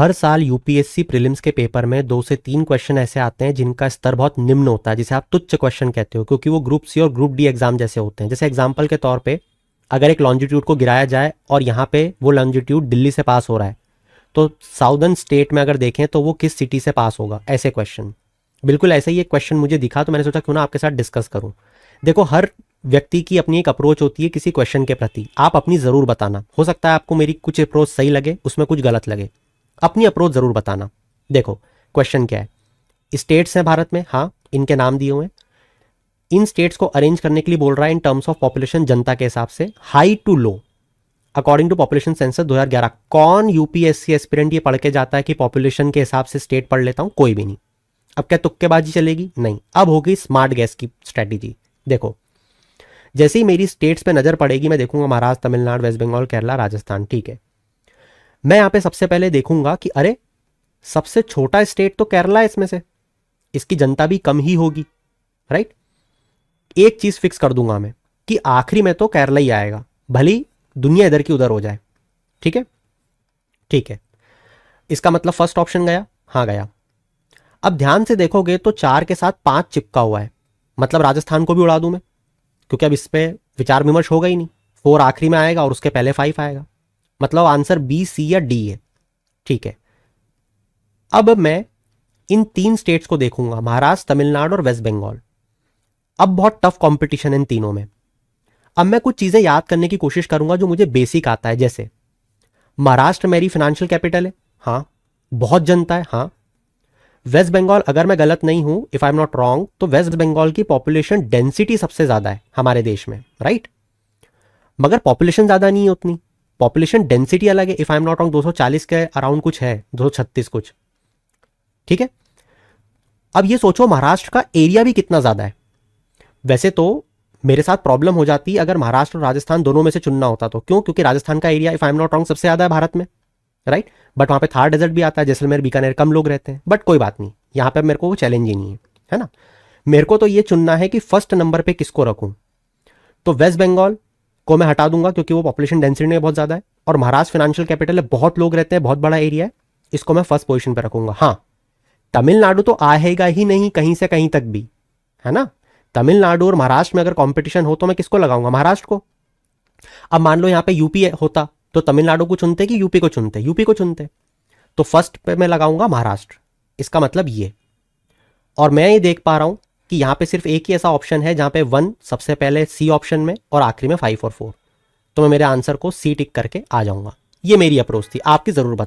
हर साल UPSC prelims के paper में 2 से 3 क्वेश्चन ऐसे आते हैं जिनका स्तर बहुत निम्न होता है, जिसे आप तुच्छ क्वेश्चन कहते हो, क्योंकि वो ग्रुप सी और ग्रुप डी एग्जाम जैसे होते हैं। जैसे एग्जाम्पल के तौर पे अगर एक लॉन्जिट्यूड को गिराया जाए और यहाँ पे वो लॉन्जिट्यूड दिल्ली से पास हो रहा है, तो साउदर्न स्टेट में अगर देखें तो वो किस सिटी से पास होगा, ऐसे क्वेश्चन। बिल्कुल ऐसे ही एक क्वेश्चन मुझे दिखा तो मैंने सोचा क्यों ना आपके साथ डिस्कस करूं। देखो, हर व्यक्ति की अपनी एक अप्रोच होती है किसी क्वेश्चन के प्रति। आप अपनी ज़रूर बताना, हो सकता है आपको मेरी कुछ अप्रोच सही लगे, उसमें कुछ गलत लगे, अपनी अप्रोच ज़रूर बताना। देखो क्वेश्चन क्या है, स्टेट्स हैं भारत में, हाँ इनके नाम दिए हुए हैं। इन स्टेट्स को अरेंज करने के लिए बोल रहा है इन टर्म्स ऑफ पॉपुलेशन, जनता के हिसाब से, high to low according to population census 2011। कौन यूपीएससी एस्पिरेंट ये पढ़ के जाता है कि पॉपुलेशन के हिसाब से स्टेट पढ़ लेता हूं? कोई भी नहीं। अब क्या तुक्केबाजी चलेगी? नहीं, अब होगी स्मार्ट गैस की स्ट्रेटेजी। देखो, जैसे ही मेरी स्टेट्स पे नजर पड़ेगी मैं देखूंगा महाराष्ट्र, तमिलनाडु, वेस्ट बंगाल, केरला, राजस्थान, ठीक है। मैं यहां पे सबसे पहले देखूंगा कि अरे सबसे छोटा स्टेट तो केरला है इसमें से, इसकी जनता भी कम ही होगी, राइट। एक चीज फिक्स कर दूंगा मैं कि आखिरी में तो केरला ही आएगा, भली दुनिया इधर की उधर हो जाए, ठीक है। ठीक है, इसका मतलब फर्स्ट ऑप्शन गया, हाँ गया। अब ध्यान से देखोगे तो 4 के साथ 5 चिपका हुआ है, मतलब राजस्थान को भी उड़ा दूं मैं, क्योंकि अब इस पे विचार विमर्श होगा ही नहीं। 4 आखिरी में आएगा और उसके पहले 5 आएगा, मतलब आंसर बी, सी या डी है, ठीक है। अब मैं इन 3 स्टेट्स को देखूंगा, महाराष्ट्र, तमिलनाडु और वेस्ट बंगाल। अब बहुत टफ कंपटीशन है इन तीनों में। अब मैं कुछ चीजें याद करने की कोशिश करूंगा जो मुझे बेसिक आता है। जैसे महाराष्ट्र मेरी फाइनेंशियल कैपिटल है, हाँ, बहुत जनता है, हाँ। वेस्ट बंगाल, अगर मैं गलत नहीं हूं, if I am not wrong, तो वेस्ट बंगाल की पॉपुलेशन डेंसिटी सबसे ज्यादा है हमारे देश में, राइट। मगर पॉपुलेशन ज्यादा नहीं है उतनी, पॉपुलेशन डेंसिटी अलग है। If I am not wrong 240 के अराउंड कुछ है, 236 कुछ, ठीक है। अब ये सोचो महाराष्ट्र का एरिया भी कितना ज्यादा है। वैसे तो मेरे साथ प्रॉब्लम हो जाती अगर महाराष्ट्र और राजस्थान दोनों में से चुनना होता तो, क्यों? क्योंकि राजस्थान का area if I am not wrong सबसे ज्यादा है भारत में, राइट। बट वहां पे थार डेजर्ट भी आता है, जैसलमेर, बीकानेर, कम लोग रहते हैं। बट कोई बात नहीं, यहां पे मेरे को वो चैलेंज ही नहीं है ना। मेरे को तो ये चुनना है कि फर्स्ट नंबर पे किसको रखूं। तो वेस्ट बंगाल को मैं हटा दूंगा क्योंकि वो पॉपुलेशन डेंसिटी में बहुत ज्यादा है, और महाराष्ट्र फाइनेंशियल कैपिटल है, बहुत लोग रहते हैं, बहुत बड़ा एरिया है, इसको मैं फर्स्ट पोजीशन पे रखूंगा। हाँ, तमिलनाडु तो आएगा ही नहीं कहीं से कहीं तक भी, है ना। तमिलनाडु और महाराष्ट्र में अगर कंपटीशन हो तो मैं किसको लगाऊंगा? महाराष्ट्र को। अब मान लो यहां पे यूपी होता तो तमिलनाडु को चुनते कि यूपी को चुनते? यूपी को चुनते। तो फर्स्ट पे मैं लगाऊंगा महाराष्ट्र, इसका मतलब ये। और मैं ये देख पा रहा हूं कि यहां पे सिर्फ एक ही ऐसा ऑप्शन है जहां पे 1 सबसे पहले सी ऑप्शन में और आखिरी में 5 और 4, तो मैं मेरे आंसर को सी टिक करके आ जाऊंगा। ये मेरी अप्रोच थी, आपकी जरूर बताना।